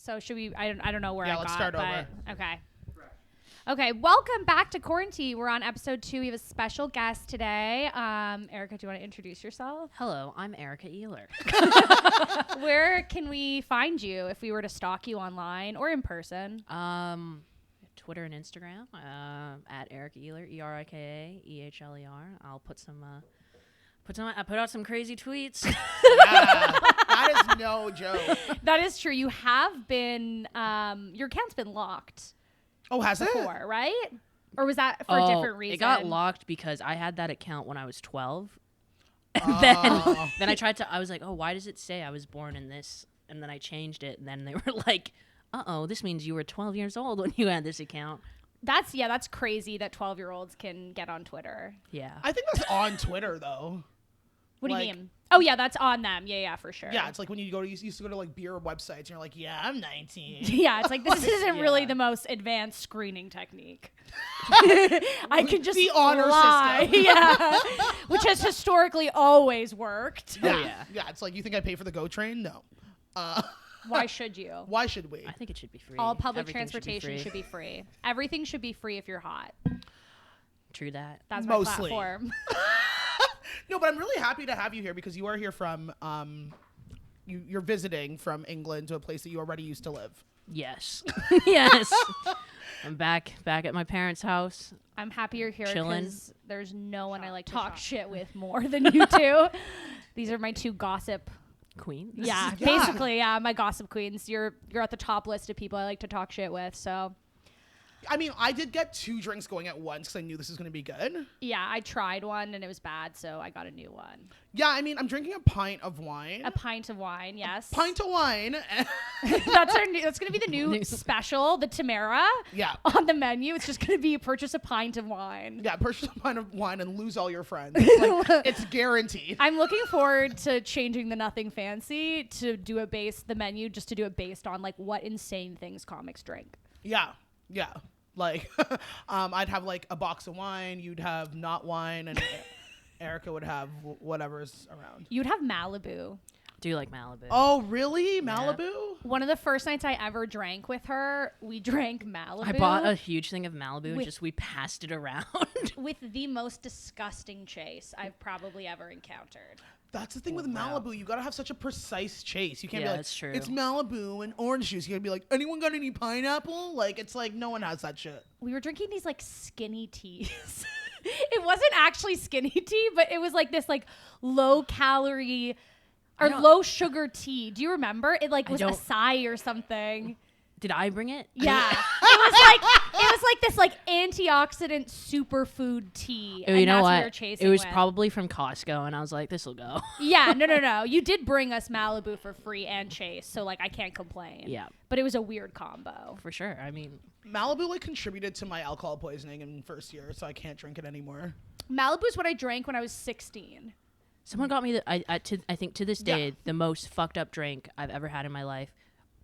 So should we? I don't know where I got. Let's start over. Okay. Okay, welcome back to Quarantine. We're on episode 2. We have a special guest today. Erika, do you want to introduce yourself? Hello, I'm Erika Ehler. Where can we find you if we were to stalk you online or in person? Twitter and Instagram at Erika Ehler, ErikaEhler. I'll put I put out some crazy tweets. Yeah, that is no joke. That is true. You have been your account's been locked. Oh, has before, right? Or was that for a different reason? It got locked because I had that account when I was 12. And then I was like, oh, why does it say I was born in this? And then I changed it. And then they were like, uh-oh, this means you were 12 years old when you had this account. That's crazy that 12-year-olds can get on Twitter. Yeah. I think that's on Twitter, though. What do you mean? Oh, yeah, that's on them. Yeah, for sure. Yeah, it's like when you used to go to like beer websites and you're like, yeah, I'm 19. Yeah, it's like this isn't really the most advanced screening technique. I can just the honor lie. system. Yeah, which has historically always worked. Yeah. It's like, you think I pay for the GO train? No. Why should you? Why should we? I think it should be free. All public transportation should be free. Everything should be free if you're hot. True that. That's Mostly. my platform. No, but I'm really happy to have you here because you are here from, you're visiting from England to a place that you already used to live. Yes. Yes. I'm back at my parents' house. I'm happy you're here because there's no one I like to talk shit with more than you two. These are my two gossip queens. Yeah, basically, yeah, my gossip queens. You're at the top list of people I like to talk shit with, so. I mean, I did get 2 drinks going at once because I knew this was going to be good. Yeah, I tried one and it was bad, so I got a new one. Yeah, I mean, I'm drinking a pint of wine. A pint of wine, yes. A pint of wine. That's going to be the new special, the Tamara. Yeah. On the menu, it's just going to be purchase a pint of wine. Yeah, purchase a pint of wine and lose all your friends. It's guaranteed. I'm looking forward to changing the Nothing Fancy to do the menu just to do it based on like what insane things comics drink. Yeah. Like, I'd have like a box of wine, you'd have not wine, and Erika would have whatever's around. You'd have Malibu. Do you like Malibu? Oh, really? Malibu? Yeah. One of the first nights I ever drank with her, we drank Malibu. I bought a huge thing of Malibu and we passed it around. With the most disgusting chase I've probably ever encountered. That's the thing with Malibu. You gotta have such a precise chase. You can't be like, that's true. It's Malibu and orange juice. You gotta be like, anyone got any pineapple? Like, it's like, no one has that shit. We were drinking these like skinny teas. It wasn't actually skinny tea, but it was like this like low calorie or low sugar tea. Do you remember? It like was acai or something. Did I bring it? Yeah. It was like this like antioxidant superfood tea. You know what? We were chasing it was with. Probably from Costco, and I was like, this'll go. Yeah, no. You did bring us Malibu for free and chase, so like I can't complain. Yeah. But it was a weird combo. For sure. I mean, Malibu like contributed to my alcohol poisoning in first year, so I can't drink it anymore. Malibu's what I drank when I was 16. Someone got me I think to this day the most fucked up drink I've ever had in my life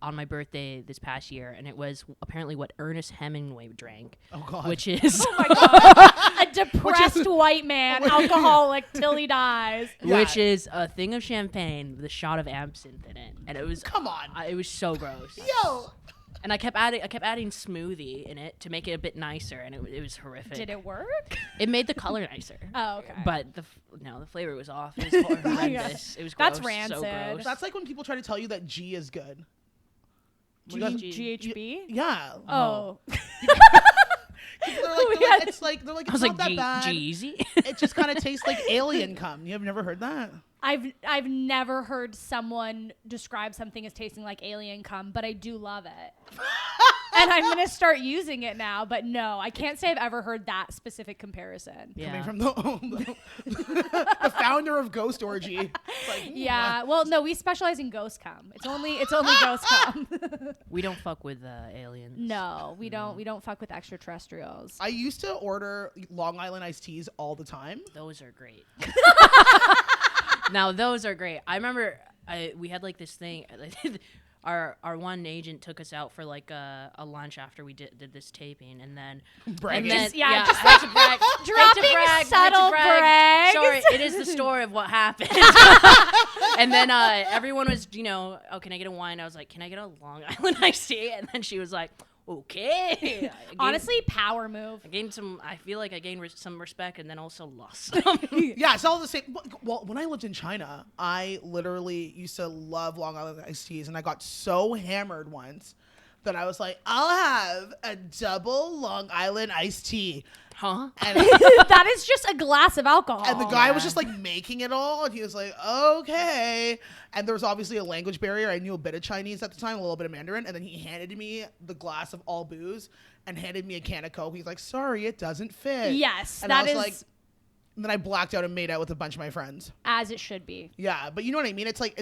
on my birthday this past year, and it was apparently what Ernest Hemingway drank. Oh God! Which is oh my God, a depressed white man, alcoholic till he dies. Yeah. Which is a thing of champagne with a shot of absinthe in it, and it was come on, it was so gross. Yo. And I kept adding smoothie in it to make it a bit nicer, and it was horrific. Did it work? It made the color nicer. Oh, okay. But the flavor was off. It was horrendous. It was gross. That's rancid. So gross. That's like when people try to tell you that G is good. GHB? Yeah. Oh. It's like they're like it's not that bad. G-Eazy? It just kind of tastes like alien cum. You have never heard that? I've never heard someone describe something as tasting like alien cum, but I do love it. And I'm going to start using it now, but no, I can't say I've ever heard that specific comparison. Yeah. Coming from the founder of Ghost Orgy. Like, yeah, well, no, we specialize in ghost cum. It's only ghost cum. We don't fuck with aliens. No, we don't fuck with extraterrestrials. I used to order Long Island iced teas all the time. Those are great. Now, those are great. I remember we had like this thing. our one agent took us out for like a lunch after we did this taping, and then Bragging. just like dropping subtle brags. Sorry, it is the story of what happened. And then everyone was, oh, can I get a wine? I was like, can I get a Long Island iced tea? And then she was like, okay. Honestly, power move. I feel like I gained some respect and then also lost some. Yeah, it's all the same. Well, when I lived in China, I literally used to love Long Island iced teas, and I got so hammered once that I was like, I'll have a double Long Island iced tea. Huh? And That is just a glass of alcohol. And the guy was just like making it all, and he was like, okay. And there was obviously a language barrier. I knew a bit of Chinese at the time, a little bit of Mandarin. And then he handed me the glass of all booze and handed me a can of Coke. He's like, sorry, it doesn't fit. Yes, and that is like, and then I blacked out and made out with a bunch of my friends. as it should be. Yeah, but you know what I mean? It's like,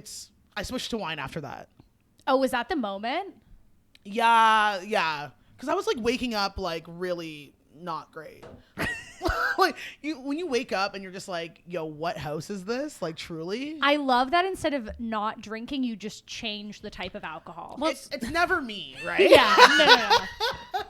I switched to wine after that. Oh, was that the moment? Yeah. Because I was like waking up like really not great. Like when you wake up and you're just like, yo, what house is this? Like truly. I love that instead of not drinking, you just change the type of alcohol. Well, it's never me, right? Yeah, no.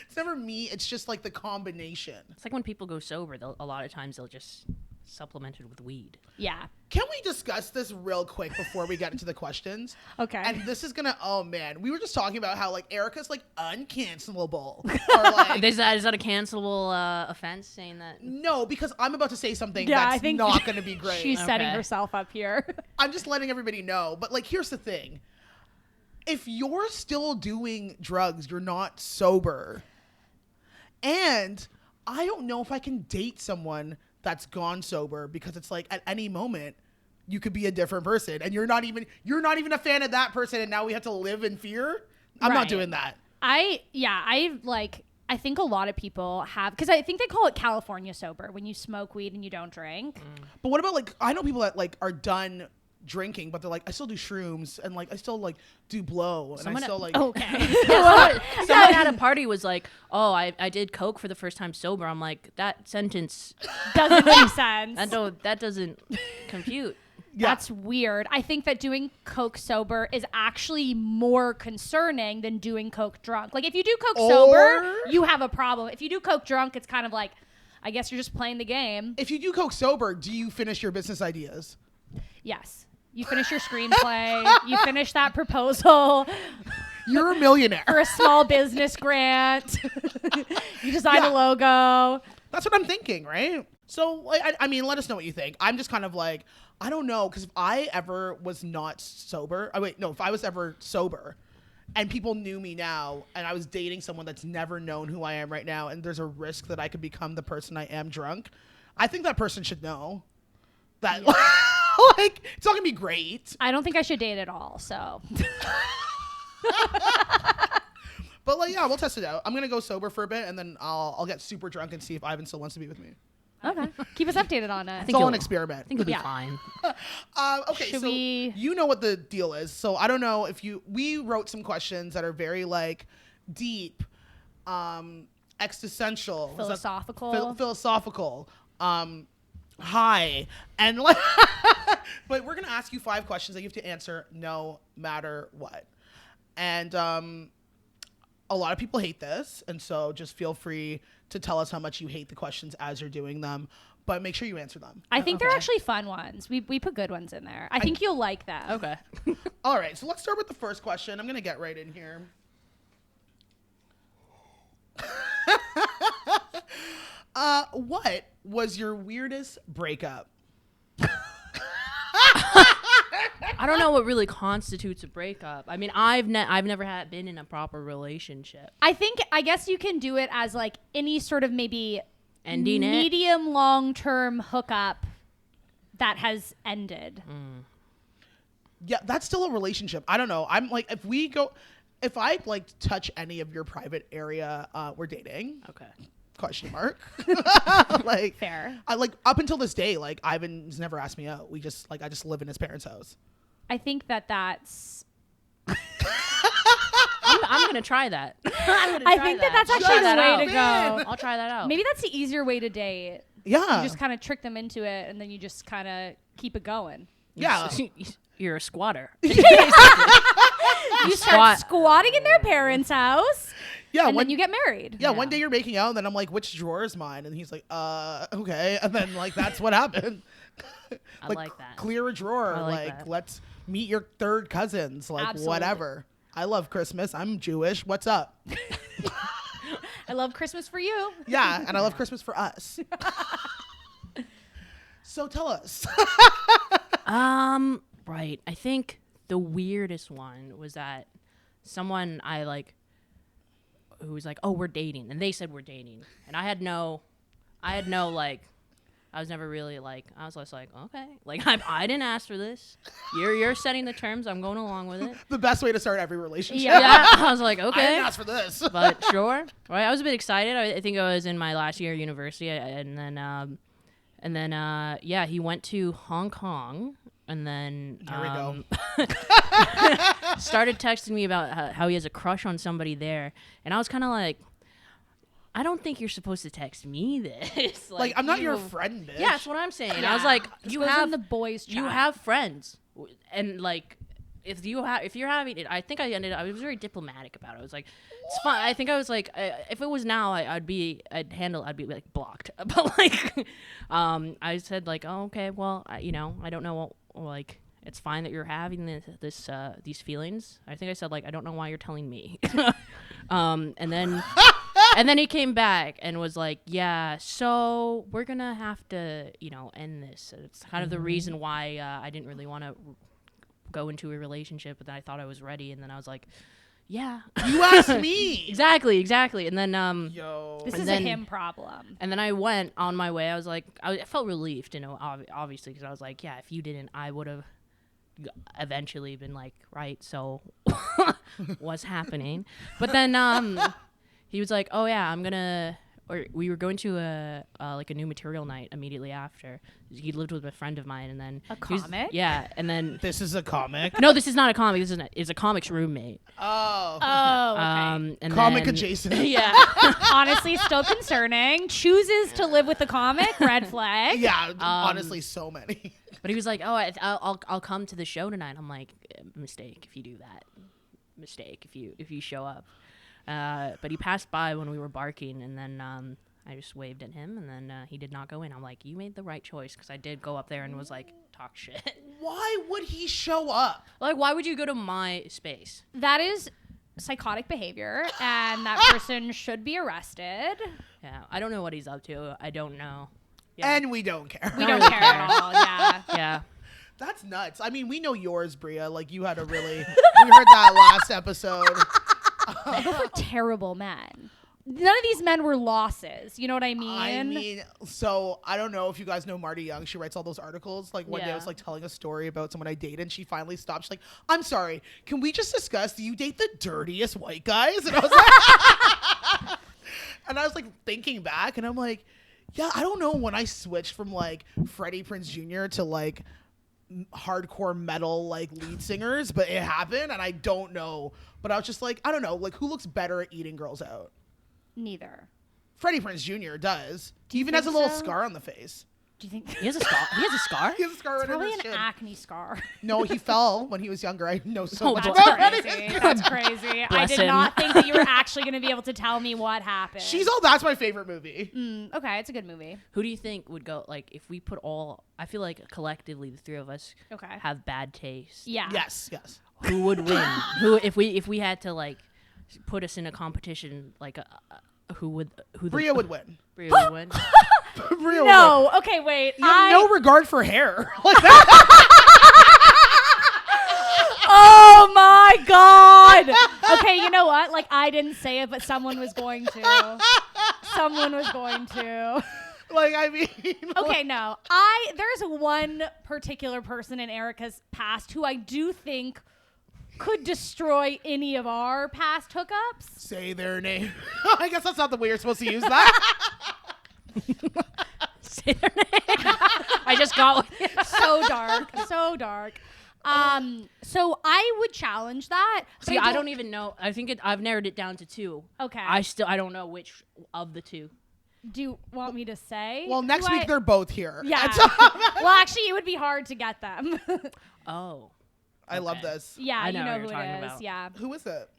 It's never me. It's just like the combination. It's like when people go sober, a lot of times they'll just supplement it with weed. Yeah. Can we discuss this real quick before we get into the questions? Okay. And this is gonna, oh man, we were just talking about how like Erika's like uncancelable. Or like, Is that a cancelable offense saying that? no, because I'm about to say something Yeah, that's I think not gonna be great. She's setting Okay. herself up here. I'm just letting everybody know. But like, here's the thing. If you're still doing drugs, you're not sober. And I don't know if I can date someone that's gone sober, because it's like at any moment you could be a different person and you're not even a fan of that person, and now we have to live in fear. I'm not Right. doing that. I think a lot of people have, because I think they call it California sober when you smoke weed and you don't drink. But what about like, I know people that like are done drinking, but they're like, I still do shrooms and like I still like do blow and I still like Okay. Someone at a party was like, oh, I did coke for the first time sober. I'm like, that sentence Doesn't make sense. that doesn't compute. Yeah. That's weird. I think that doing coke sober is actually more concerning than doing coke drunk. Like if you do coke sober, you have a problem. If you do coke drunk, it's kind of like, I guess you're just playing the game. If you do coke sober, do you finish your business ideas? Yes. You finish your screenplay. You finish that proposal You're a millionaire. for a small business grant. You design Yeah. a logo. That's what I'm thinking, right? So, like, I mean, let us know what you think. I'm just kind of like, I don't know, because if I ever was not sober, if I was ever sober and people knew me now and I was dating someone that's never known who I am right now, and there's a risk that I could become the person I am drunk, I think that person should know that, like, it's not going to be great. I don't think I should date at all, so. But, like, yeah, we'll test it out. I'm going to go sober for a bit, and then I'll get super drunk and see if Ivan still wants to be with me. Okay. Keep us updated on it. It's all an experiment. I think it'll be Yeah. fine. Okay, Should so we- you know what the deal is. So I don't know if we wrote some questions that are very like deep, existential, Philosophical. philosophical, high, and like, but we're gonna ask you 5 questions that you have to answer no matter what. And a lot of people hate this, and so just feel free to tell us how much you hate the questions as you're doing them, but make sure you answer them. I think they're actually fun ones. We put good ones in there. I think you'll like them. Okay. All right, so let's start with the first question. I'm going to get right in here. What was your weirdest breakup? I don't know what really constitutes a breakup. I mean, I've never been in a proper relationship. I guess you can do it as like any sort of maybe Ending it. medium long-term hookup that has ended. Yeah, that's still a relationship. I don't know. I'm like, if I like touch any of your private area, we're dating. Okay. Question mark. Like, Fair. I like up until this day, like Ivan's never asked me out. I just live in his parents' house. I think that's. I'm gonna try that. I think that's I'll actually try the that way out. to go. I'll try that out. Maybe that's the easier way to date. Yeah. You just kind of trick them into it, and then you just kind of keep it going. Yeah. You're a squatter. You start squatting in their parents' house. Yeah, and then you get married. Yeah, one day you're making out, and then I'm like, which drawer is mine? And he's like, okay. And then, like, that's what happened. I like that. Clear a drawer. Like let's meet your third cousins. Like, Absolutely. Whatever. I love Christmas. I'm Jewish. What's up? I love Christmas for you. Yeah, and I love Christmas for us. So tell us. Right. I think the weirdest one was that someone who was like, oh, we're dating. And they said we're dating. And I was never really like, I was just like, okay. Like, I didn't ask for this. You're setting the terms. I'm going along with it. The best way to start every relationship. Yeah. I was like, okay. I didn't ask for this. But sure. Right. I was a bit excited. I think I was in my last year of university. And then, he went to Hong Kong. And then Here we go. started texting me about how he has a crush on somebody there. And I was kind of like, I don't think you're supposed to text me this. Like I'm not your friend, bitch. Yeah, that's what I'm saying. Yeah. I was like, you have the boys chat. You have friends. And like, if you're having it, I was very diplomatic about it. I was like, it's fine. I think I was like, if it was now, I'd be like blocked. But like, I said like, oh, okay, well, I don't know, like, it's fine that you're having these feelings. I think I said like, I don't know why you're telling me. And then he came back and was like, yeah, so we're gonna have to, end this. It's kind of the reason why I didn't really want to go into a relationship, but then I thought I was ready, and then I was like, yeah. You asked me. Exactly. And then this is a him problem. And then I went on my way. I was like, I felt relieved, obviously, because I was like, yeah, if you didn't, I would have eventually been like, right, so what's happening? But then he was like, oh yeah, we were going to a new material night immediately after. He lived with a friend of mine, and then a comic. Yeah, and then this is a comic. No, this is not a comic. It's a comic's roommate. Oh, okay. And comic adjacent. Yeah. Honestly, still concerning. Chooses to live with the comic. Red flag. Yeah, honestly, so many. But he was like, oh, I'll come to the show tonight. I'm like, mistake if you do that. Mistake if you show up. But he passed by when we were barking, and then I just waved at him, and then he did not go in. I'm like, you made the right choice, because I did go up there and was like, talk shit. Why would he show up? Like, why would you go to my space? That is psychotic behavior, and that person should be arrested. Yeah, I don't know what he's up to. I don't know. Yeah. And we don't care. We don't care at all. Yeah. Yeah. That's nuts. I mean, we know yours, Bria. Like, you had a really... we heard that last episode. Those were terrible men. None of these men were losses. You know what I mean? So I don't know if you guys know Marty Young. She writes all those articles. Like one day I was like telling a story about someone I dated, and she finally stopped. She's like, I'm sorry, can we just discuss, do you date the dirtiest white guys? And I was like, and I was like thinking back, and I'm like, yeah, I don't know when I switched from like Freddie Prinze Jr. to like hardcore metal like lead singers, but it happened, and I don't know. But I was just like, I don't know, like who looks better at eating girls out? Neither. Freddie Prinze Jr. does. He even has a little scar on the face. Do you think he has a scar? He has a scar? He has a scar right probably in his an chin. acne scar. No, he fell when he was younger. I know so much That's about crazy. That's crazy. I did him. not think that you were actually going to be able to tell me what happened. That's my favorite movie. Okay, it's a good movie. Who do you think would go, like, if we put all, I feel like collectively the three of us have bad taste. Yeah. Yes. Who would win? Who, if we had to, like, put us in a competition, like, Bria would win. Bria would win. Bria no. would win. Okay, wait. You have no regard for hair. Oh my God. Okay, you know what? Like, I didn't say it, but someone was going to. Someone was going to. Like, I mean. Okay, no. There's one particular person in Erika's past who I do think could destroy any of our past hookups. Say their name. I guess that's not the way you're supposed to use that. Say their name. I just got one. So dark. So I would challenge that. See, I don't even know. I think I've narrowed it down to two. Okay. I don't know which of the two. Do you want me to say? Well, next week they're both here. Yeah. Well, actually, it would be hard to get them. Oh. I love this. Yeah, I you know know what who you're it talking is. about. Yeah. Who is it?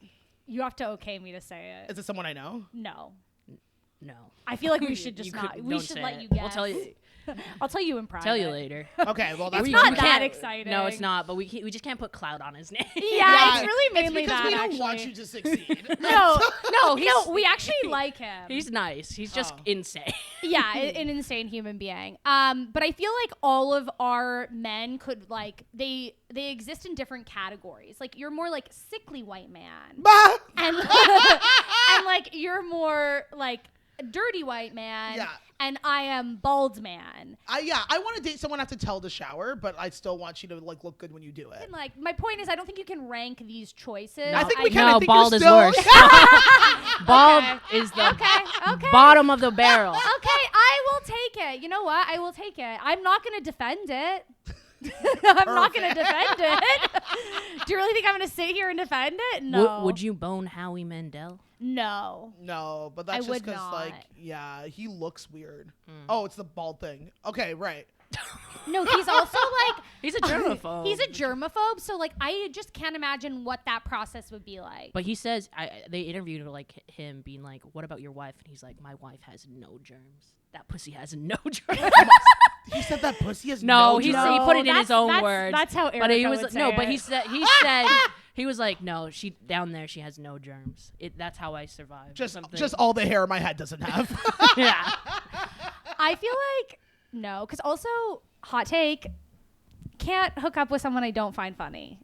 You have to okay me to say it. Is it someone I know? No. No. I feel like we should just we should let you guess. We'll tell you. I'll tell you in private. Tell you later. Okay, well that's It's fine. not that exciting. No, it's not. But we just can't put cloud on his name. Yeah, it's really It's mainly because that. we don't actually. want you to succeed. No, we actually like him. He's nice. He's just insane. Yeah, an insane human being. But I feel like all of our men could like they exist in different categories. Like you're more like sickly white man, and and like you're more like a dirty white man. Yeah. And I am bald man. I want to date someone I have to tell to shower, but I still want you to like look good when you do it. And like my point is, I don't think you can rank these choices. No, I think we can. No, I think bald you're is still, worse. Bald is the Okay. bottom of the barrel. Okay, I will take it. You know what? I will take it. I'm not going to defend it. I'm not going to defend it. Do you really think I'm going to sit here and defend it? No. Would you bone Howie Mandel? No. No, but that's I just would because, not. like, yeah, he looks weird. Oh, it's the bald thing. Okay, right. No, he's also like... He's a germaphobe. He's a germaphobe, so like I just can't imagine what that process would be like. But he says, they interviewed like him being like, what about your wife? And he's like, my wife has no germs. That pussy has no germs. He said that pussy has No, no he germs. put it in his own words. That's how Erika But he was would say no, but it. he said he was like, no, she down there, she has no germs. That's how I survived. Just all the hair my head doesn't have. Yeah. I feel like no, because also hot take, can't hook up with someone I don't find funny.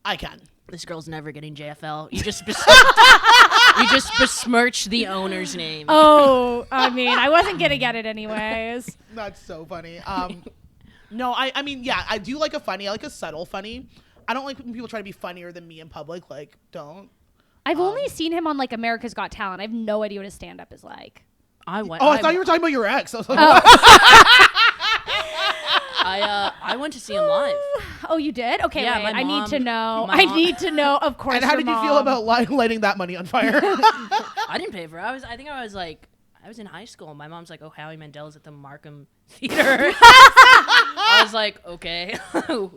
I can. This girl's never getting JFL. You just besmirch the owner's name. Oh, I mean, I wasn't gonna get it anyways. That's so funny. No, I mean, yeah, I do like a funny. I like a subtle funny. I don't like when people try to be funnier than me in public. Like, don't. I've only seen him on like America's Got Talent. I have no idea what his stand up is like. I thought you were talking about your ex. I was like, I went to see him live. Oh, you did? Okay, Yeah, wait. my I need mom- to know. my I mom- need to know. Of course. and how your did you feel mom. about lighting that money on fire? I didn't pay for it. I think I was in high school. My mom's like, oh, Howie Mandel's at the Markham Theater. I was like, okay,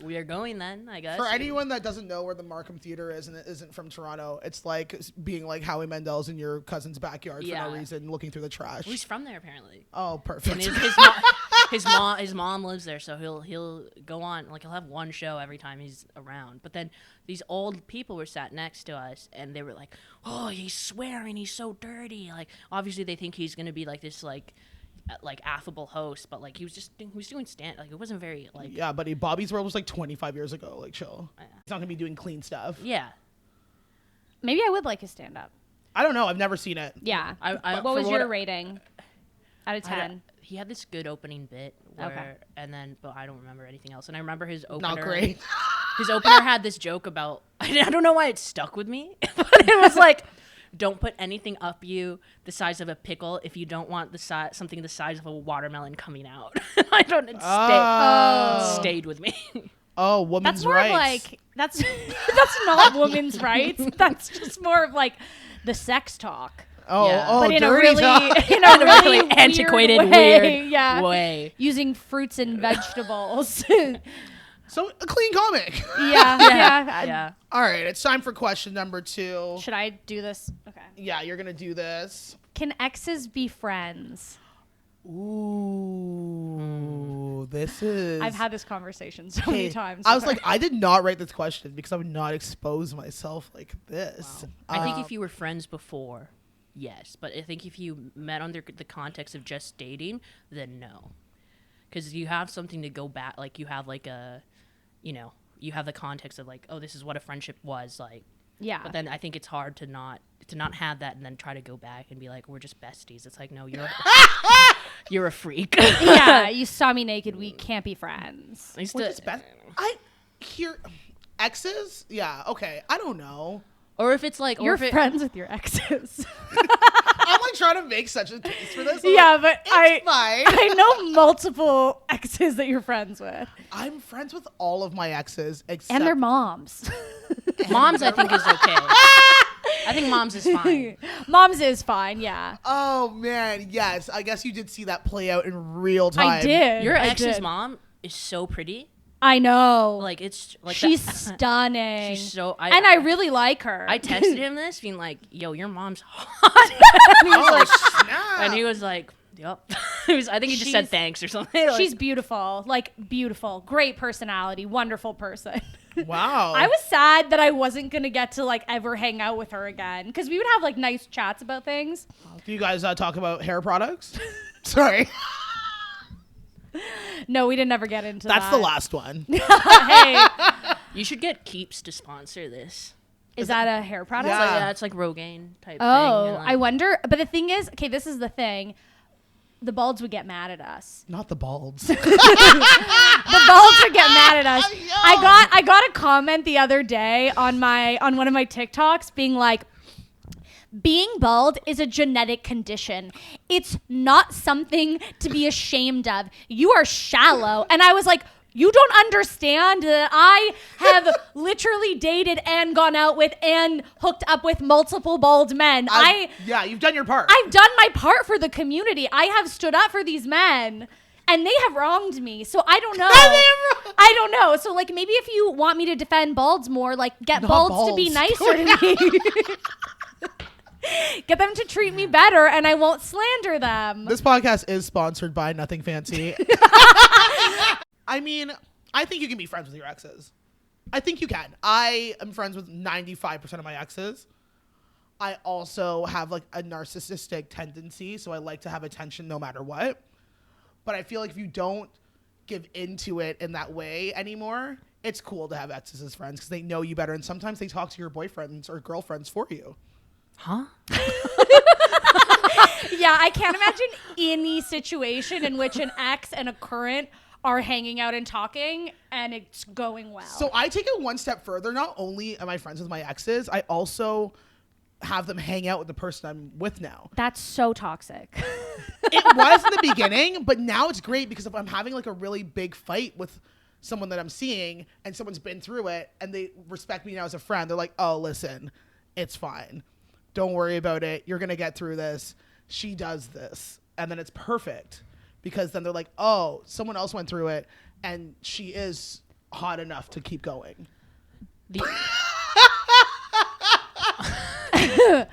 we are going then, I guess. For anyone that doesn't know where the Markham Theater is and it isn't from Toronto, it's like being like Howie Mandel's in your cousin's backyard for no reason, looking through the trash. He's from there apparently. Oh, perfect. And his mom lives there, so he'll go on, like he'll have one show every time he's around. But then these old people were sat next to us, and they were like, "Oh, he's swearing, he's so dirty." Like obviously they think he's gonna be like this like affable host, but like he was doing stand, like it wasn't very like. Yeah, buddy, Bobby's World was like 25 years ago. Like, chill. Yeah. He's not gonna be doing clean stuff. Yeah. Maybe I would like his stand up. I don't know. I've never seen it. Yeah. I what was for your what- rating out of 10? He had this good opening bit where, but I don't remember anything else. And I remember his opener. Not great. His opener had this joke about, I don't know why it stuck with me, but it was like, don't put anything up you the size of a pickle if you don't want something the size of a watermelon coming out. I don't, it stayed with me. Oh, women's That's more rights. of like that's not women's rights. That's just more of like the sex talk. Oh, but in a dirty really talk. in a really really antiquated, weird weird way. Using fruits and vegetables. So a clean comic. Yeah. All right, it's time for question number 2. Should I do this? Okay. Yeah, you're gonna do this. Can exes be friends? Ooh, this is. I've had this conversation so many times. I was like, I did not write this question because I would not expose myself like this. Wow. I think if you were friends before, yes. But I think if you met under the context of just dating, then no. Because you have something to go back, like you have like a, you have the context of like, oh, this is what a friendship was like. Yeah. But then I think it's hard to not have that and then try to go back and be like, we're just besties. It's like, no, you're a freak. Yeah, you saw me naked. We can't be friends. Exes? Yeah, okay. I don't know. Or if it's like, You're friends with your exes. I'm like trying to make such a case for this. Yeah, but it's fine. I know multiple exes that you're friends with. I'm friends with all of my exes except And their moms. Moms, I think, is okay. I think moms is fine. Moms is fine, yeah. Oh man, yes. I guess you did see that play out in real time. I did. Your I ex's did. mom is so pretty. I know. Like, it's like she's stunning. She's so. I really like her. I texted him this, being like, "Yo, your mom's hot." And he was like, "Yup." I think he just said thanks or something. Like, she's beautiful. Like, beautiful. Great personality. Wonderful person. Wow. I was sad that I wasn't going to get to, like, ever hang out with her again. Because we would have, like, nice chats about things. Do you guys talk about hair products? Sorry. No, we didn't ever get into that. That's the last one. Hey. You should get Keeps to sponsor this. Is that a hair product? Yeah. It's like Rogaine type thing. Oh, Like, I wonder. But the thing is, okay, this is the thing. The balds would get mad at us. Not the balds. The balds would get mad at us. Yo. I got a comment the other day on one of my TikToks being like, being bald is a genetic condition. It's not something to be ashamed of. You are shallow. And I was like, you don't understand that I have literally dated and gone out with and hooked up with multiple bald men. Yeah, you've done your part. I've done my part for the community. I have stood up for these men. And they have wronged me. So I don't know. I don't know. So, like, maybe if you want me to defend balds more, like, get balds to be nicer to me. Get them to treat me better, and I won't slander them. This podcast is sponsored by Nothing Fancy. I mean, I think you can be friends with your exes. I think you can. I am friends with 95% of my exes. I also have, like, a narcissistic tendency, so I like to have attention no matter what. But I feel like if you don't give into it in that way anymore, it's cool to have exes as friends because they know you better, and sometimes they talk to your boyfriends or girlfriends for you. Huh? Yeah, I can't imagine any situation in which an ex and a current are hanging out and talking and it's going well. So I take it one step further. Not only am I friends with my exes, I also have them hang out with the person I'm with now. That's so toxic. It was in the beginning, but now it's great because if I'm having like a really big fight with someone that I'm seeing and someone's been through it and they respect me now as a friend, they're like, oh, listen, it's fine. Don't worry about it. You're going to get through this. She does this. And then it's perfect because then they're like, oh, someone else went through it and she is hot enough to keep going.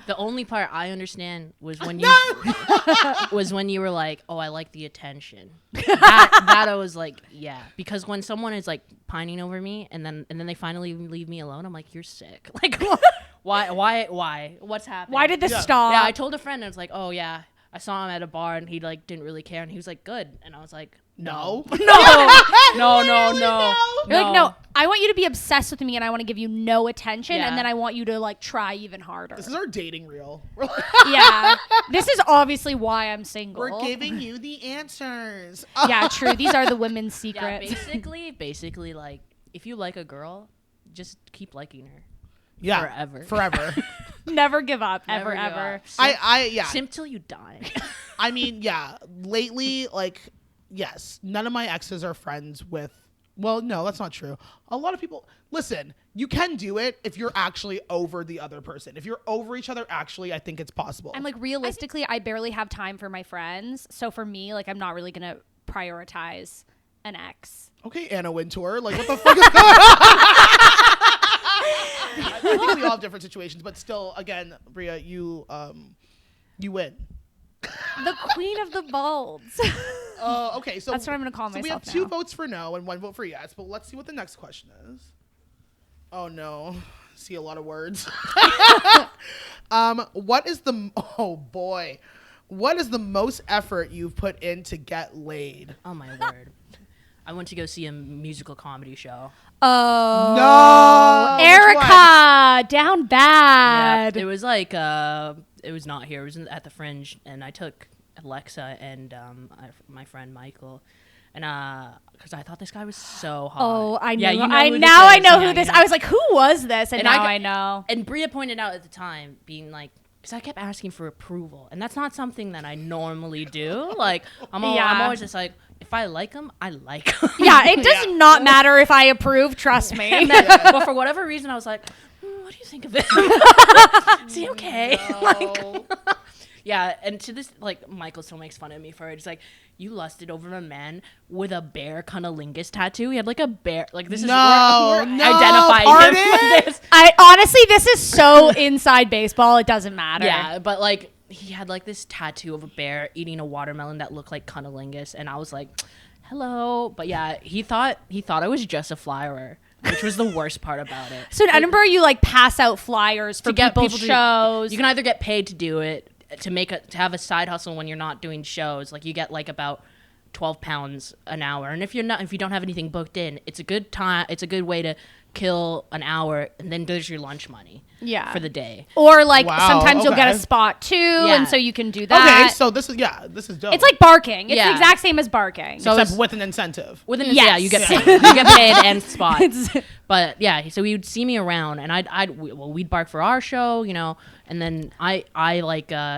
The only part I understand was when you was when you were like, "Oh, I like the attention." That I was like, "Yeah," because when someone is like pining over me and then they finally leave me alone, I'm like, "You're sick." Like, why? What's happening? Why did this stop? Yeah, I told a friend, and I was like, "Oh yeah, I saw him at a bar and he like didn't really care," and he was like, "Good," and I was like, No. No. You're like, no, I want you to be obsessed with me and I want to give you no attention. Yeah. And then I want you to like try even harder. This is our dating reel. Yeah. This is obviously why I'm single. We're giving you the answers. Yeah, true. These are the women's Yeah, secrets. basically, like, if you like a girl, just keep liking her. Yeah. Forever. Never give up. Never Ever, give ever. up. Yeah. Simp till you die. I mean, yeah. Lately, like, yes, none of my exes are friends with. Well, no, that's not true. A lot of people. Listen, you can do it if you're actually over the other person. If you're over each other, actually, I think it's possible. I'm like, realistically, I barely have time for my friends. So for me, like, I'm not really going to prioritize an ex. Okay, Anna Wintour. Like, what the fuck is going on? I think we all have different situations, but still, again, Bria, you win. The queen of the balds. Okay, so that's what I'm going to call myself. We have now. 2 votes for no and 1 vote for yes, but let's see what the next question is. Oh no, see a lot of words. What is the most effort you've put in to get laid? Oh my word. I went to go see a musical comedy show. Oh no, Erika, down bad. Yeah, it was like it was not here. It was at the Fringe, and I took Alexa and my friend Michael, and because I thought this guy was so hot. Oh, I knew. Yeah, you know I who know this who is. this. Yeah. I was like, who was this? And now I I know. And Bria pointed out at the time, being like, because I kept asking for approval, and that's not something that I normally do. Like, I'm always just like, if I like him, I like him. Yeah, it does not matter if I approve. Trust me. But for whatever reason, I was like, what do you think of him? Is he okay? No. Yeah, and to this, like, Michael still makes fun of me for it. He's like, you lusted over a man with a bear cunnilingus tattoo. He had like a bear. Like, this is we're identifying him with this. Honestly, this is so inside baseball. It doesn't matter. Yeah, but like he had like this tattoo of a bear eating a watermelon that looked like cunnilingus, and I was like, hello. But yeah, he thought I was just a flyer, which was the worst part about it. So in Edinburgh, you like pass out flyers for people's shows. You can either get paid to do it, to have a side hustle when you're not doing shows. Like, you get like about £12 an hour, and if you don't have anything booked in, it's a good time. It's a good way to kill an hour, and then there's your lunch money. Yeah. For the day. Or like sometimes you'll get a spot too, and so you can do that. Okay, so this is dope. It's like barking. It's the exact same as barking. So except with an incentive. Yeah, you get paid. You get paid and spots. But yeah, so he would see me around, and we'd bark for our show, you know, and then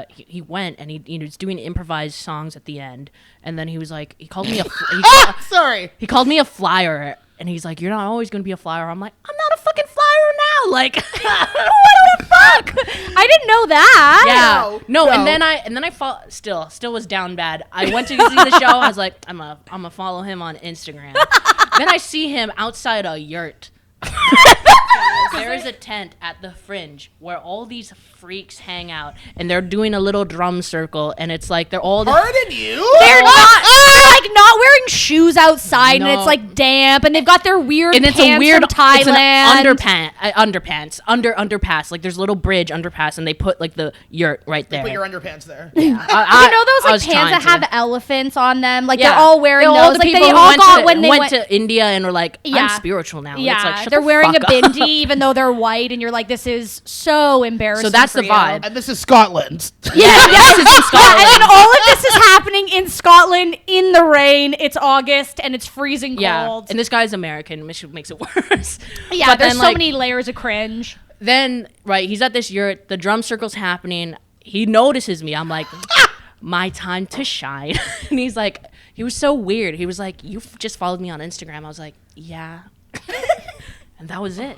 he went and he was doing improvised songs at the end, and then he was like, he called me he called me a flyer. And he's like, you're not always going to be a flyer. I'm like, I'm not a fucking flyer now. Like, what the fuck? I didn't know that. Yeah. No. And then I still was down bad. I went to see the show. I was like, I'm a follow him on Instagram. Then I see him outside a yurt. There is a tent at the Fringe where all these freaks hang out, and they're doing a little drum circle, and it's like they're all. Pardon you? They're not wearing shoes outside, and it's like damp, and they've got their weird and it's pants a weird from Thailand. It's underpass. Like, there's a little bridge underpass, and they put like the yurt right there. Put your underpants there. Yeah. You know those like pants that have elephants on them? Like, they're all wearing those. All the like people they who all went to India and were like, I'm spiritual now. Yeah, it's like, shut they're the wearing fuck a bindi even though they're white, and you're like, this is so embarrassing. So that's the vibe. And this is Scotland. Yeah, this is in Scotland. And then all of this is happening in Scotland in the rain. It's August and it's freezing cold. Yeah, and this guy's American, which makes it worse. Yeah, but there's so many layers of cringe. Then, he's at this yurt. The drum circle's happening. He notices me. I'm like, my time to shine. And he's like, he was so weird. He was like, you just followed me on Instagram. I was like, yeah. And that was it.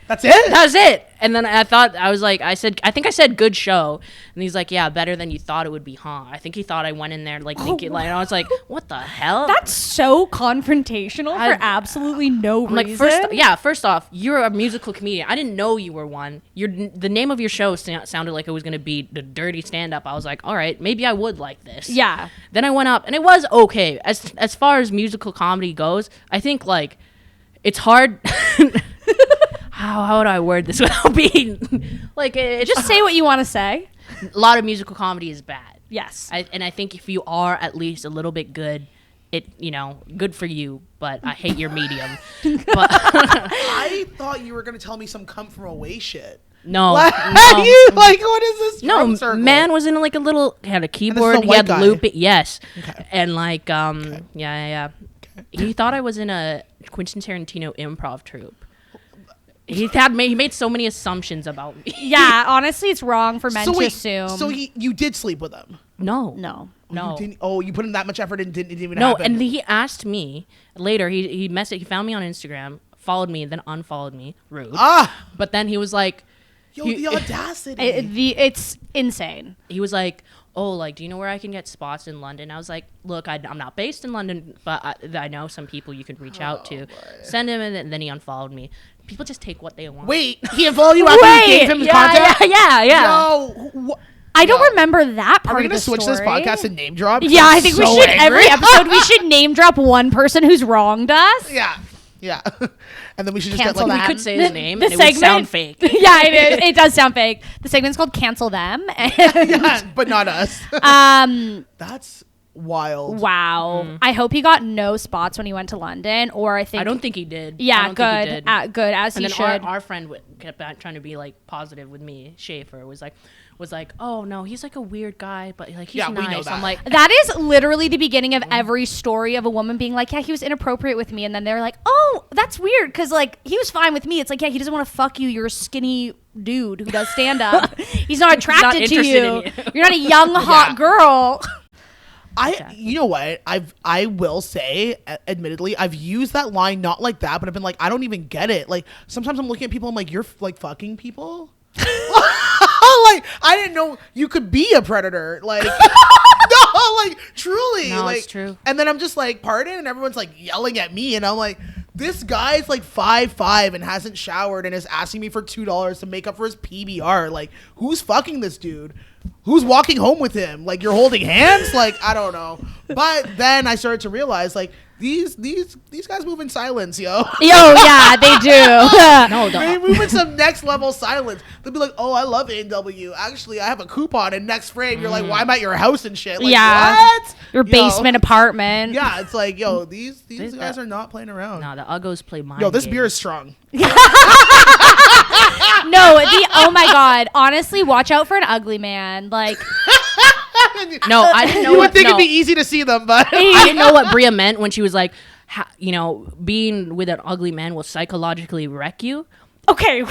That's it? That was it. And then I think I said good show. And he's like, yeah, better than you thought it would be, huh? I think he thought I went in there like thinking, like, and I was like, what the hell? That's so confrontational for absolutely no reason. Like, first off, you're a musical comedian. I didn't know you were one. The name of your show sounded like it was going to be the dirty stand-up. I was like, all right, maybe I would like this. Yeah. Then I went up, and it was okay. As far as musical comedy goes, I think, like, it's hard. How would I word this without being like? Just say what you want to say. A lot of musical comedy is bad. Yes, and I think if you are at least a little bit good, good for you. But I hate your medium. But I thought you were gonna tell me some come from away shit. No, you like what is this? No, circle? Man was in like had a keyboard. He had looping. Yes, okay. And like yeah. Okay. He thought I was in a Quentin Tarantino improv troupe. He made so many assumptions about me. Yeah, honestly, it's wrong for men to assume. So you did sleep with him? No. You put in that much effort and it didn't even happen? happen? No, and he asked me later. He found me on Instagram, followed me, and then unfollowed me. Rude. But then he was like, the audacity. It's insane. He was like, oh, like, do you know where I can get spots in London? I was like, look, I'm not based in London, but I know some people you could reach out to. Boy. Send him, and then he unfollowed me. People just take what they want. Wait, he unfollowed you after you gave him his contact? Yeah. Yo, I don't remember that part of the story. Are we going to switch this podcast and name drop? Yeah, I think we should. Every episode, we should name drop one person who's wronged us. Yeah. And then we should just cancel get we could say his name and it would sound fake. Yeah, it does sound fake. The segment's called Cancel Them. But not us. That's wild. Wow. I hope he got no spots when he went to London, or I don't think he did. Yeah, good. Good, as and he then should. Our friend kept trying to be like positive with me. Schaefer was like, oh no, he's like a weird guy, but like he's nice. We know that. I'm like, that is literally the beginning of every story of a woman being like, yeah, he was inappropriate with me, and then they're like, oh, that's weird because like he was fine with me. It's like, yeah, he doesn't want to fuck you. You're a skinny dude who does stand up. He's not attracted to you. You're not a young hot girl. You know what? I will say, admittedly, I've used that line not like that, but I've been like, I don't even get it. Like sometimes I'm looking at people, I'm like, you're like fucking people. like, I didn't know you could be a predator. Like, no, like, truly. No, like, it's true. And then I'm just like, pardon? And everyone's like yelling at me. And I'm like, this guy's like 5'5" and hasn't showered and is asking me for $2 to make up for his PBR. Like, who's fucking this dude? Who's walking home with him? Like, you're holding hands? Like, I don't know. But then I started to realize, like, these guys move in silence, yo. Yeah, they do. No, They move in some next level silence. They'll be like, oh, I love A&W. Actually, I have a coupon. And next frame, you're like, why am I at your house and shit? Like, Yeah. what? Your basement apartment. Yeah, it's like, yo, these guys are not playing around. No, the Uggos play mind Yo, this games. beer is strong. No, oh my God. Honestly, watch out for an ugly man. Like, No, I didn't know You would what. think No, it'd be easy to see them, but I didn't know what Bria meant when she was like, being with an ugly man will psychologically wreck you. okay.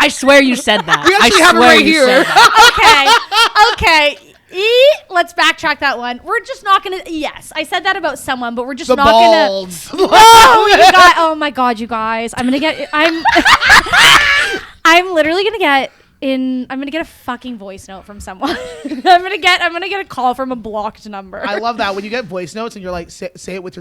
I swear you said that. We actually I have it swear right you here. said that. Okay. Let's backtrack that one. We're just not gonna. Yes, I said that about someone, but we're just the not balls. oh my God, you guys! I'm literally gonna get I'm gonna get a fucking voice note from someone. I'm gonna get a call from a blocked number. I love that when you get voice notes and you're like, say it with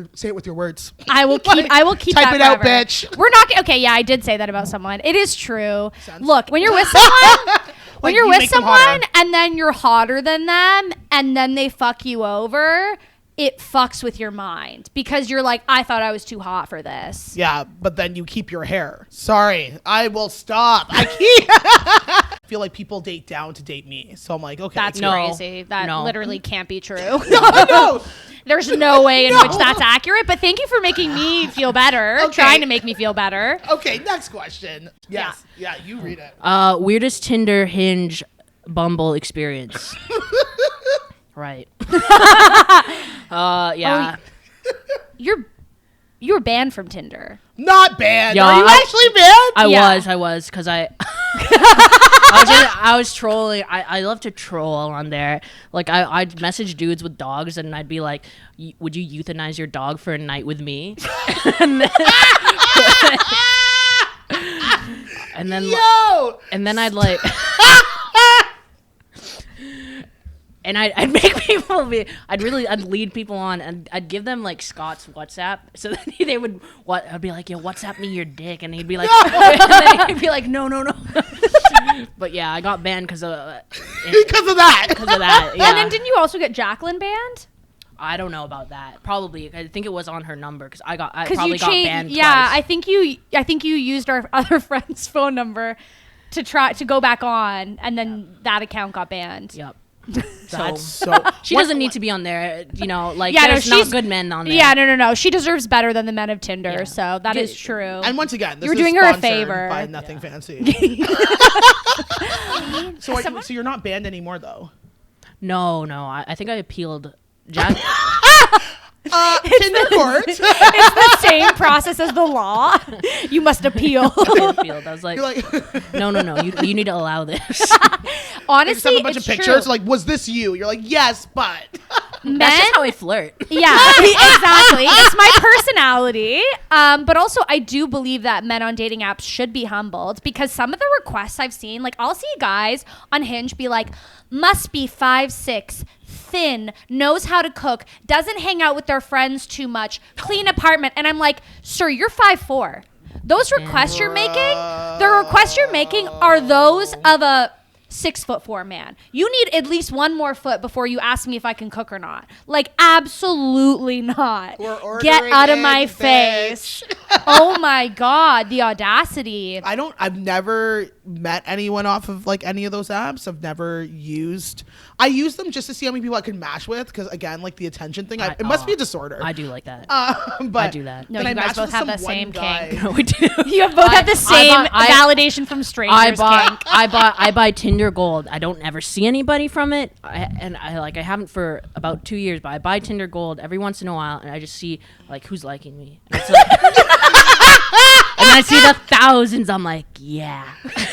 your words. I will keep Type that it out, forever. bitch. We're not okay. Yeah, I did say that about someone. It is true. Sounds Look, when you're with someone. When Like, you're you with make them someone hotter. and then you're hotter than them and then they fuck you over, it fucks with your mind because you're like, I thought I was too hot for this. Yeah, but then you keep your hair. Sorry, I will stop. I can't. feel like people date down to date me. So I'm like, okay. That's No. crazy. That No. literally can't be true. no. There's no way in which that's accurate, but thank you for making me feel better. Okay. Trying to make me feel better. Okay, next question. Yes. Yeah, you read it. Weirdest Tinder, Hinge, Bumble experience. Right. Yeah. You were banned from Tinder. Not banned. Yeah, Are you actually banned? I was, because I was trolling. I love to troll on there. Like, I'd message dudes with dogs, and I'd be like, would you euthanize your dog for a night with me? and then Yo! and then I'd like and I'd make people I'd lead people on, and I'd give them like Scott's WhatsApp, so that they would I'd be like, yo, WhatsApp me your dick, and he'd be like, and then he'd be like, no. But yeah, I got banned because of that. Yeah. And then didn't you also get Jacqueline banned? I don't know about that. Probably, I think it was on her number because I Because probably you got banned yeah, twice. I think you used our other friend's phone number to try to go back on, and then that account got banned. Yep. That's So so. she doesn't need to be on there, like Yeah, no, there's not she's- good men on there. Yeah, no. She deserves better than the men of Tinder, Yeah. so that is true. And once again, this You were is doing her a sponsored favor. by Nothing Fancy. So you're not banned anymore, though. No, I think I appealed. Jack. Tinder court. It's the same process as the law. You must appeal. I appealed. I was like, You're like, no. You need to allow this. Honestly, have a bunch it's of pictures. true. Like, was this you? You're like, yes, but. Men, That's just how I flirt. yeah, exactly. It's my personality. But also, I do believe that men on dating apps should be humbled, because some of the requests I've seen, like I'll see guys on Hinge be like, must be 5'6", thin, knows how to cook, doesn't hang out with their friends too much, clean apartment. And I'm like, sir, you're 5'4". Those requests you're making, the requests you're making are those of a 6'4" man. You need at least one more foot before you ask me if I can cook or not. Like, absolutely not. Get out of my face. Oh my God, the audacity. I've never met anyone off of like any of those apps. I use them just to see how many people I can match with, because again, like the attention thing, it must be a disorder. I do like that. But I do that. No, then you I guys matched both with have the some one same guy. kink. No, we do. You have both have the same I- validation from strangers kink. I buy Tinder Gold. I don't ever see anybody from it, I haven't for about 2 years. But I buy Tinder Gold every once in a while, and I just see like who's liking me. And, it's like, and then I see the thousands. I'm like, yeah.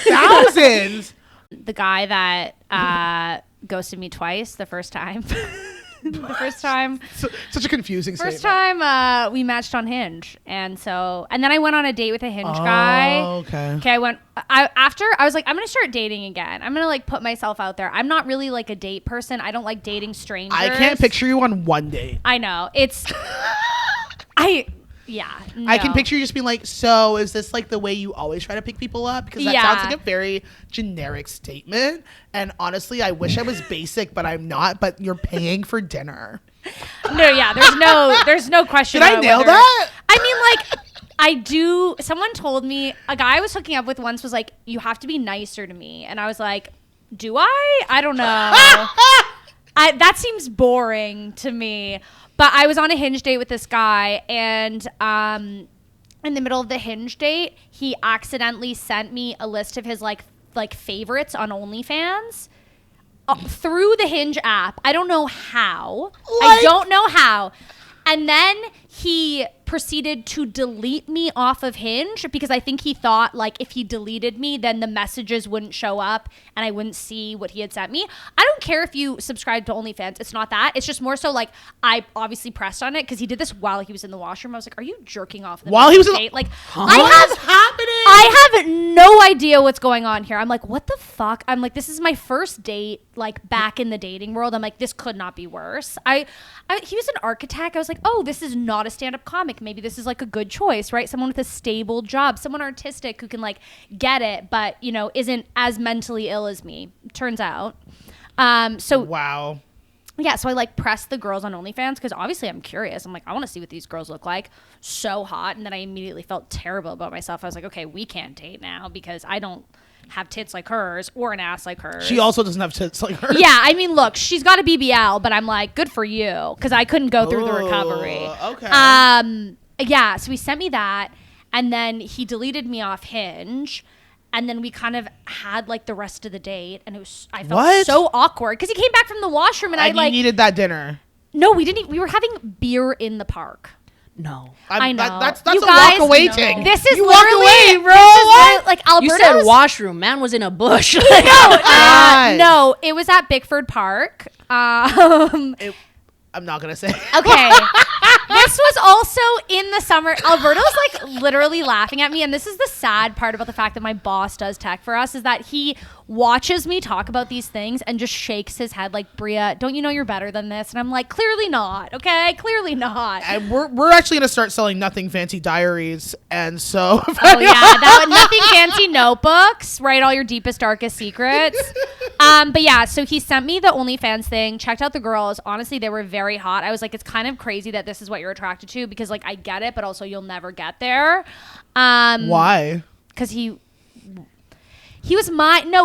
Thousands. The guy that ghosted me twice the first time. The first time. Such a confusing First statement. time we matched on Hinge. And then I went on a date with a Hinge guy. Okay. Okay, I was like, I'm going to start dating again. I'm going to like put myself out there. I'm not really like a date person. I don't like dating strangers. I can't picture you on one date. I know. No. I can picture you just being like, so is this like the way you always try to pick people up? Because that sounds like a very generic statement. And honestly, I wish I was basic, but I'm not. But you're paying for dinner. No, yeah, there's no question. Did I nail that? I mean, like, I do. Someone told me, a guy I was hooking up with once was like, you have to be nicer to me. And I was like, do I? I don't know. That seems boring to me. But I was on a Hinge date with this guy, and in the middle of the Hinge date, he accidentally sent me a list of his like favorites on OnlyFans through the Hinge app. I don't know how. I don't know how. And then he proceeded to delete me off of Hinge because I think he thought like if he deleted me, then the messages wouldn't show up and I wouldn't see what he had sent me. I don't care if you subscribe to OnlyFans. It's not that. It's just more so like I obviously pressed on it because he did this while he was in the washroom. I was like, are you jerking off while he was in date? Like, what's happening? I have no idea what's going on here. I'm like, what the fuck? I'm like, this is my first date like back in the dating world. I'm like, this could not be worse. He was an architect. I was like, oh, this is not a stand-up comic. Maybe this is like a good choice, right? Someone with a stable job, someone artistic who can like get it, but you know, isn't as mentally ill as me. Turns out. Wow. Yeah, so I like pressed the girls on OnlyFans because obviously I'm curious. I'm like, I want to see what these girls look like. So hot, and then I immediately felt terrible about myself. I was like, okay, we can't date now because I don't have tits like hers or an ass like hers. She also doesn't have tits like hers. Yeah, I mean, look, she's got a BBL, but I'm like, good for you, because I couldn't go through the recovery. Okay. Yeah, so he sent me that, and then he deleted me off Hinge, and then we kind of had like the rest of the date, and I felt so awkward because he came back from the washroom, and I like needed that dinner. No, we didn't. We were having beer in the park. No. I know. That's you a guys, walk away no. thing. This is you literally, walk away, bro. Like Alberto's. You said washroom. Man was in a bush. No, it was at Bickford Park. I'm not going to say. Okay. This was also in the summer. Alberto's like literally laughing at me. And this is the sad part about the fact that my boss does tech for us is that he watches me talk about these things and just shakes his head like, Bria, don't you know you're better than this? And I'm like, clearly not. Okay. Clearly not. And we're actually going to start selling Nothing Fancy diaries. And so. Oh, yeah. Nothing Fancy notebooks. Write all your deepest, darkest secrets. But yeah, so he sent me the OnlyFans thing, checked out the girls. Honestly, they were very hot. I was like, it's kind of crazy that this is what you're attracted to because like I get it, but also you'll never get there. Why? Because he was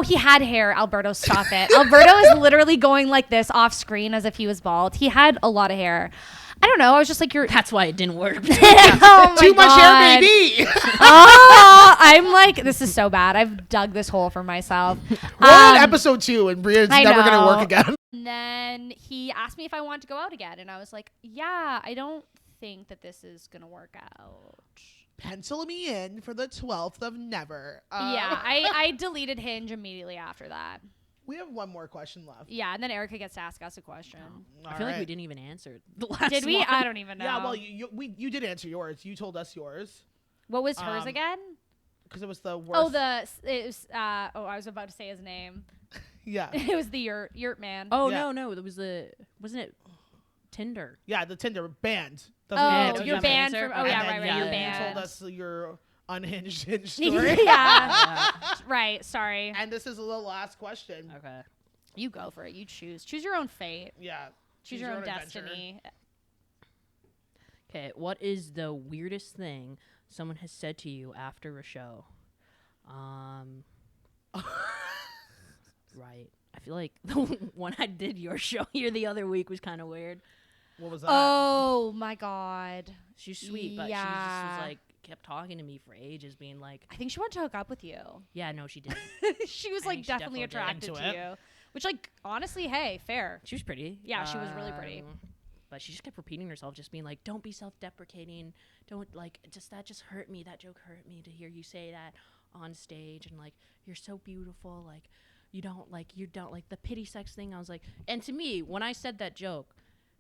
he had hair. Alberto, stop it. Alberto is literally going like this off screen as if he was bald. He had a lot of hair. I don't know. I was just like, That's why it didn't work. Oh Too much hair, baby. I'm like, this is so bad. I've dug this hole for myself. We're on episode 2 and Bria's never going to work again. And then he asked me if I wanted to go out again. And I was like, yeah, I don't think that this is going to work out. Pencil me in for the 12th of never. Yeah, I deleted Hinge immediately after that. We have one more question left. Yeah, and then Erika gets to ask us a question. I feel like we didn't even answer the last Did we? one. I don't even know. Yeah, well, you did answer yours. You told us yours. What was hers again? Because it was the worst. I was about to say his name. Yeah. It was the yurt man. Oh, Yeah. no. It was wasn't it Tinder? Yeah, the Tinder banned. You're banned from. Oh, yeah, right. You're You banned. told us your unhinged Hinge story. Yeah. Right. Sorry. And this is the last question. Okay. You go for it. You choose. Choose your own fate. Yeah. Choose your own adventure. destiny. Okay. What is the weirdest thing someone has said to you after a show? Right. I feel like the one I did your show here the other week was kind of weird. What was that? Oh my God. She's sweet, but she just was like kept talking to me for ages, being like, I think she wanted to hook up with you. yeah, no, she didn't. She was I like think she definitely definitely attracted into to it. you. Which like honestly, hey, fair. She was pretty. Yeah, she was really pretty. But she just kept repeating herself, just being like, don't be self-deprecating. Don't like that just hurt me. That joke hurt me to hear you say that on stage. And like, you're so beautiful. Like, you don't like the pity sex thing. I was like, and to me, when I said that joke,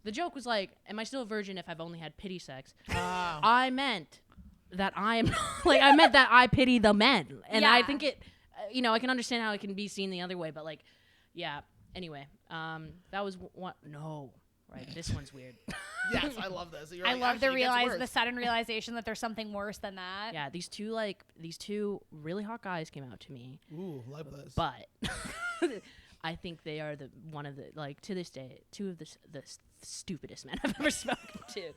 The joke was like, am I still a virgin if I've only had pity sex? Oh. I meant that I meant that I pity the men. And I think it, I can understand how it can be seen the other way, but like, yeah. Anyway, that was one. No, right. This one's weird. Yes, I love this. I love the sudden realization that there's something worse than that. Yeah, these two really hot guys came out to me. Ooh, love this. But I think they are one of the, like, to this day, two of the stupidest men I've ever spoken to.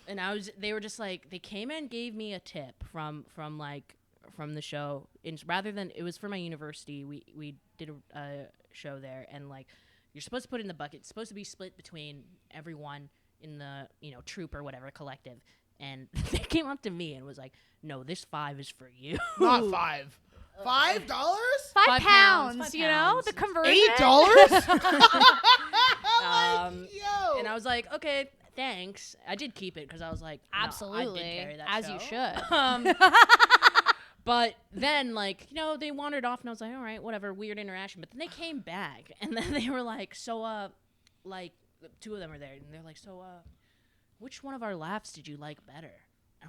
And they were just like, they came and gave me a tip from the show. And rather than, it was for my university, we did a show there, and like, you're supposed to put it in the bucket. It's supposed to be split between everyone in the, troop or whatever, collective. And they came up to me and was like, no, this 5 is for you. Not $5. $5? £5, £5, the conversion. $8? And I was like, okay, thanks. I did keep it because I was like, absolutely, I did carry that as show. you should. But then, like, they wandered off, and I was like, all right, whatever, weird interaction. But then they came back, and then they were like, so, like, 2 of them were there, and they're like, so, which one of our laughs did you like better?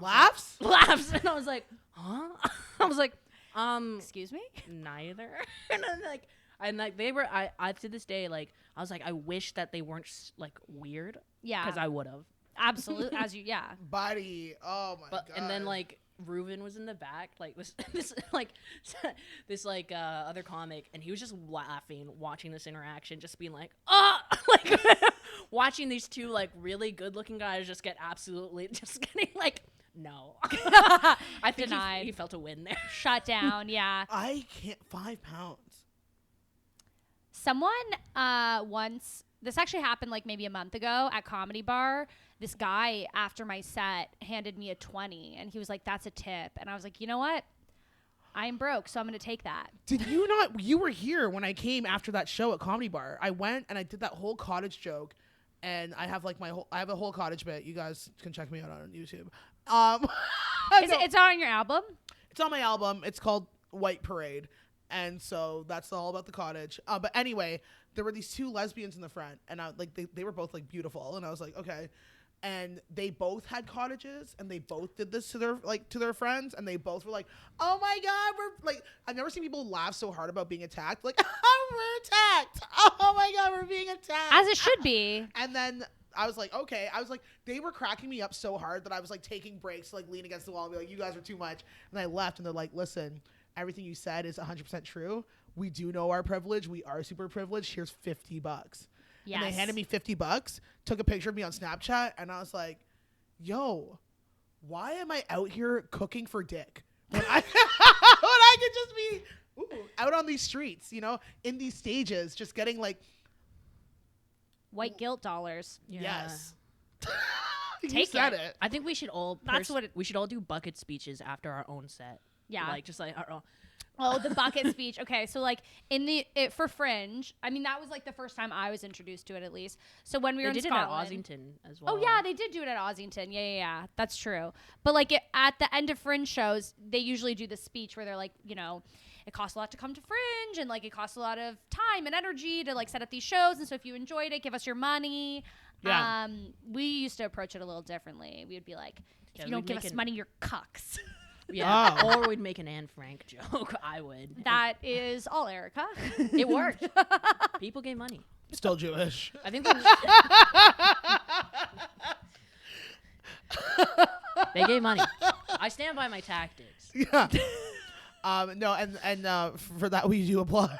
Laughs? Like, laughs. And I was like, huh? I was like, excuse me? Neither. And like they were, I to this day, like, I was like, I wish that they weren't like weird. Yeah. Because I would have. Absolutely. As you, yeah. Buddy. Oh my God. And then like Reuven was in the back, like this other comic, and he was just laughing, watching this interaction, just being like, like watching these 2 like really good looking guys just get absolutely just getting like, no. I think he felt a win there. Shut down, yeah. I can't, £5. Someone once, this actually happened like maybe a month ago at Comedy Bar. This guy, after my set, handed me a 20, and he was like, that's a tip. And I was like, you know what? I'm broke, so I'm going to take that. Did you not? You were here when I came after that show at Comedy Bar. I went and I did that whole cottage joke, and I have like I have a whole cottage bit. You guys can check me out on YouTube. It's on your album? It's on my album. It's called White Parade. And so that's all about the cottage. But anyway, there were these 2 lesbians in the front, and they were both like beautiful, and I was like, okay. And they both had cottages, and they both did this to their friends, and they both were like, oh my God, we're like, I've never seen people laugh so hard about being attacked. Like, oh, we're attacked. Oh my God, we're being attacked. As it should be. And then I was like, okay. I was like, they were cracking me up so hard that I was like taking breaks to like lean against the wall and be like, you guys are too much. And I left, and they're like, listen, everything you said is 100% true. We do know our privilege. We are super privileged. Here's $50. Yes. And they handed me $50, took a picture of me on Snapchat, and I was like, yo, why am I out here cooking for dick? When I could just be out on these streets, in these stages, just getting like white guilt dollars. Yeah. Yes. You said it. I think we should all we should all do bucket speeches after our own set. Yeah. Like just like our own. Oh, the bucket speech. Okay, so like for Fringe, I mean that was like the first time I was introduced to it, at least. So when we were in Scotland, they did it at Ossington as well. Oh yeah, they did do it at Ossington. Yeah, that's true. But like at the end of Fringe shows, they usually do the speech where they're like, it costs a lot to come to Fringe, and like it costs a lot of time and energy to like set up these shows, and so if you enjoyed it, give us your money. Yeah. We used to approach it a little differently. We would be like, if you don't give us money, you're cucks. Yeah, or we'd make an Anne Frank joke. I would. That is all, Erika. It worked. People gave money. Still Jewish. I think they gave money. I stand by my tactics. Yeah. No, and for that we do applaud.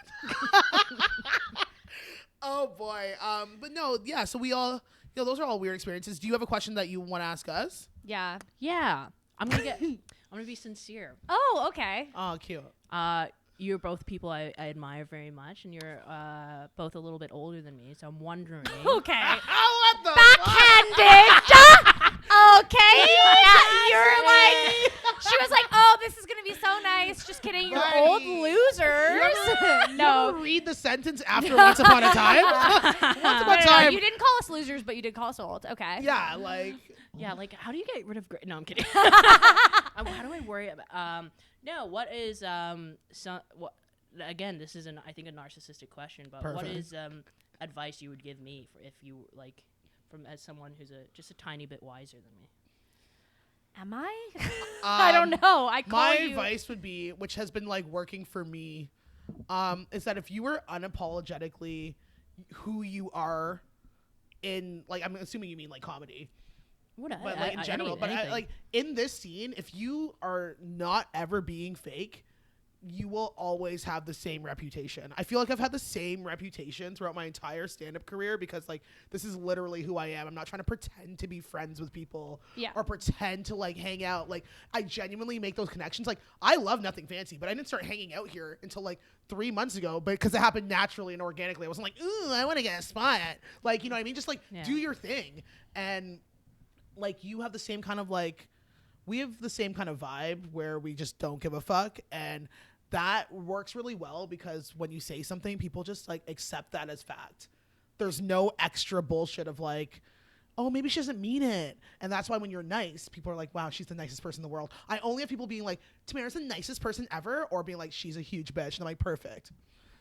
Oh boy. But no, yeah. So we all, those are all weird experiences. Do you have a question that you want to ask us? Yeah. Yeah. I'm gonna be sincere. Oh, okay. Oh, cute. You're both people I admire very much, and you're both a little bit older than me, so I'm wondering. Okay. Oh, what the backhanded. Okay. You're like, she was like, oh, this is gonna be so nice. Just kidding. You're old losers. No. You ever read the sentence after Once Upon a Time? Once Upon a Time. You didn't call us losers, but you did call us old. Okay. Yeah, like. Yeah, like how do you get rid of? No, I'm kidding. How do I worry about? No, what is what? Again, this is I think a narcissistic question, but Perfect. What is advice you would give me if you like from as someone who's just a tiny bit wiser than me. Am I? I don't know. My advice would be, which has been like working for me, is that if you were unapologetically who you are in, like, I'm assuming you mean like comedy, but like in general, but like in this scene, if you are not ever being fake, you will always have the same reputation. I feel like I've had the same reputation throughout my entire stand-up career because like this is literally who I am. I'm not trying to pretend to be friends with people or pretend to like hang out. Like I genuinely make those connections. Like I love Nothing Fancy, but I didn't start hanging out here until like 3 months ago, but because it happened naturally and organically. I wasn't like, ooh, I want to get a spot. Like, you know what I mean? Just like do your thing. And like you have the same kind of like, we have the same kind of vibe where we just don't give a fuck. And that works really well because when you say something, people just like accept that as fact. There's no extra bullshit of like, oh, maybe she doesn't mean it. And that's why when you're nice, people are like, wow, she's the nicest person in the world. I only have people being like, Tamara's the nicest person ever, or being like, she's a huge bitch. And I'm like, perfect.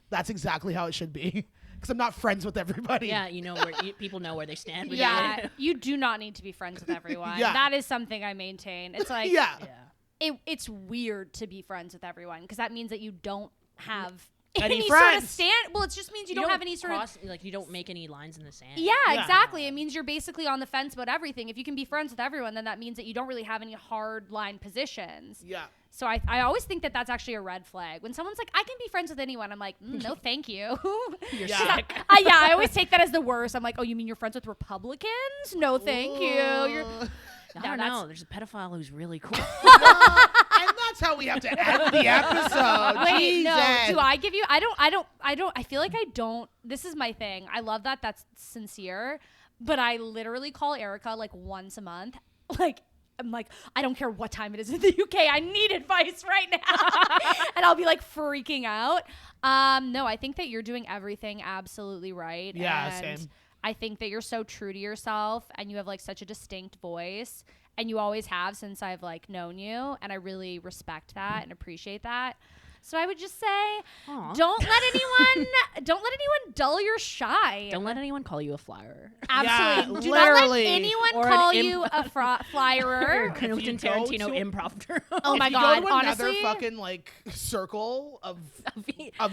That's exactly how it should be. Because I'm not friends with everybody. Yeah, you know where people know where they stand. With you. You do not need to be friends with everyone. That is something I maintain. It's like, it's weird to be friends with everyone because that means that you don't have any sort of stand. Well, it just means you don't have any sort of like you don't make any lines in the sand. Yeah, exactly. It means you're basically on the fence about everything. If you can be friends with everyone, then that means that you don't really have any hard line positions. Yeah. So I always think that that's actually a red flag. When someone's like, I can be friends with anyone, I'm like, no, thank you. You're sick. I always take that as the worst. I'm like, oh, you mean you're friends with Republicans? No, thank you. I don't know. There's a pedophile who's really cool. And that's how we have to end the episode. Wait, Jesus. no. Do I give you? I don't. I feel like I don't. This is my thing. I love that. That's sincere. But I literally call Erika like once a month. Like, I'm like, I don't care what time it is in the UK. I need advice right now. And I'll be like freaking out. No, I think that you're doing everything absolutely right. Yeah, and same. I think that you're so true to yourself and you have like such a distinct voice and you always have since I've like known you. And I really respect that and appreciate that. So I would just say, don't let anyone dull your shine. Don't let anyone call you a flyer. Absolutely. Yeah, Do literally. not let anyone call you a flyerer. Quentin Tarantino improv. Oh my if God! you go to another honestly, fucking like circle of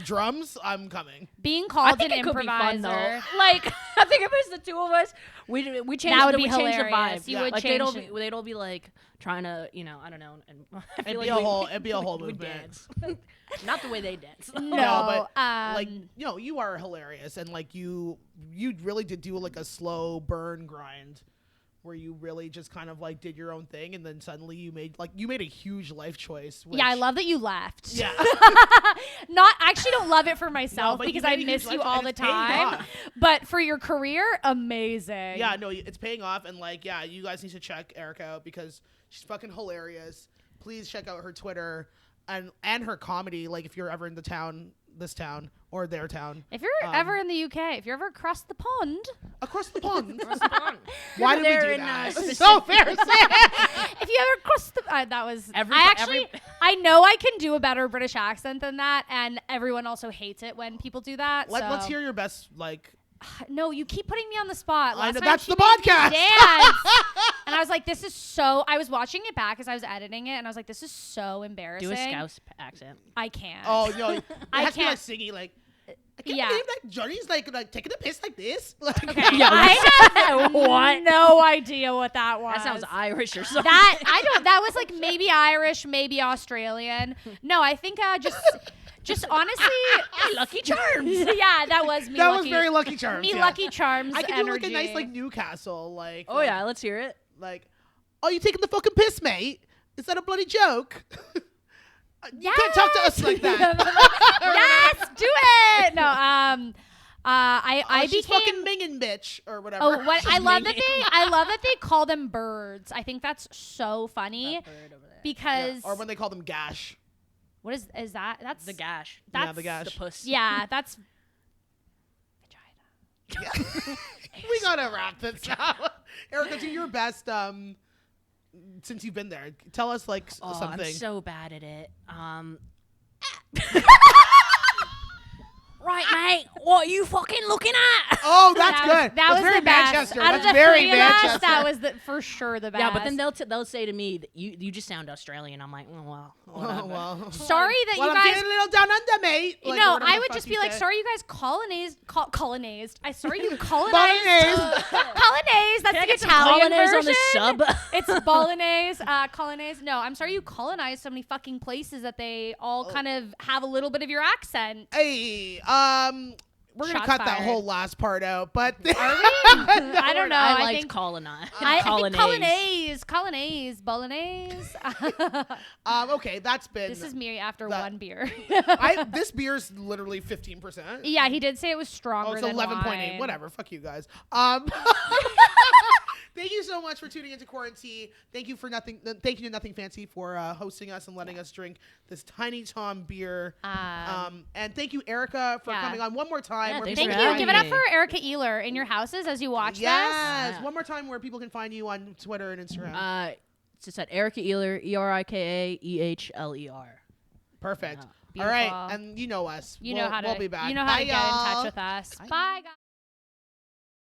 drums, I'm coming. being called an it could be fun, improviser, though. Like I think if it was the two of us, we change. That would we be change the hilarious. vibe. You would like change they'd all be like trying to, I don't know, and I feel It'd be a whole we'd movement. dance. Not the way they dance. No, but like you are hilarious, and like you really did do like a slow burn grind, where you really just kind of like did your own thing, and then suddenly you made a huge life choice. yeah, I love that you left. Yeah, I actually don't love it for myself No, because you I made a miss huge you life all choice, the and it's paying time. off. But for your career, amazing. Yeah, no, it's paying off, and like, yeah, you guys need to check Erika out because she's fucking hilarious. Please check out her Twitter and her comedy. Like, if you're ever in this town or their town, If you're ever in the UK, if you're ever across the pond, across the pond. Why did we do in, that? specific- So fair. if you ever cross the, that was. I know I can do a better British accent than that, and everyone also hates it when people do that. Let's hear your best, like. No, you keep putting me on the spot. I know, Last time that's she the made me podcast. dance. And I was like, this is so. I was watching it back as I was editing it, and I was like, this is so embarrassing. Do a Scouse accent. I can't. Oh no, it I has to be like can't. singing like. I can't believe like Johnny's like taking a piss like this. Like, Okay. Yeah, I have what? no idea what that was. That sounds Irish or something. That was like maybe Irish, maybe Australian. No, I think just honestly, Lucky Charms. Yeah, that was me. that lucky, was very Lucky Charms. Me yeah. Lucky Charms. I can do like a energy. nice like Newcastle like. Oh yeah, let's hear it. Like, oh, you taking the fucking piss, mate? Is that a bloody joke? You can't talk to us like that. Yes, do it. No, I she's became fucking minging bitch or whatever. Oh, what She's I love minging. I love that they call them birds. I think that's so funny because Or when they call them gash. what is that? That's The gash. That's the gash. The puss. Yeah, that's vagina. Yeah. We gotta wrap this up. Erika, do your best. Since you've been there, tell us like something. I'm so bad at it. Right, mate. What are you fucking looking at? Oh, that's good. That was very the best. Manchester. Out of That's the very three of us, Manchester. that was for sure the best. Yeah, but then they'll say to me, you just sound Australian. I'm like, oh, well, whatever. Oh, well. Sorry that Well, you I'm guys. feeling a little down under, mate. Like, No, or whatever I the would fuck just you be like, say. sorry, you guys colonized. I sorry you Bolognese. colonized. Colonized. That's Can I the get some Italian Bolognese version. on the sub? It's bolognese. Colonized. No, I'm sorry you colonized so many fucking places that they all kind of have a little bit of your accent. Hey, we're gonna Shots cut that fired. whole last part out, but Are we? I don't know. I I liked think colonize. I think colonnaise, bolognese. okay, that's been. This is me after that- one beer. This beer's literally 15%. Yeah, he did say it was stronger Oh, it's than 11.8. wine. Whatever. Fuck you guys. Thank you so much for tuning into Quarantine. Thank you to Nothing Fancy for hosting us and letting us drink this Tiny Tom beer. And thank you, Erica, for coming on one more time. Yeah, where thanks people for Thank you. having Give it up me. for Erika Ehler in your houses as you watch Yes. this. One more time where people can find you on Twitter and Instagram. It's just at Erika Ehler, ErikaEhler. Perfect. Yeah. All right. Beautiful. And you know us. You know how to. We'll be back. You know how Bye, to get in y'all. touch with us. Bye, guys.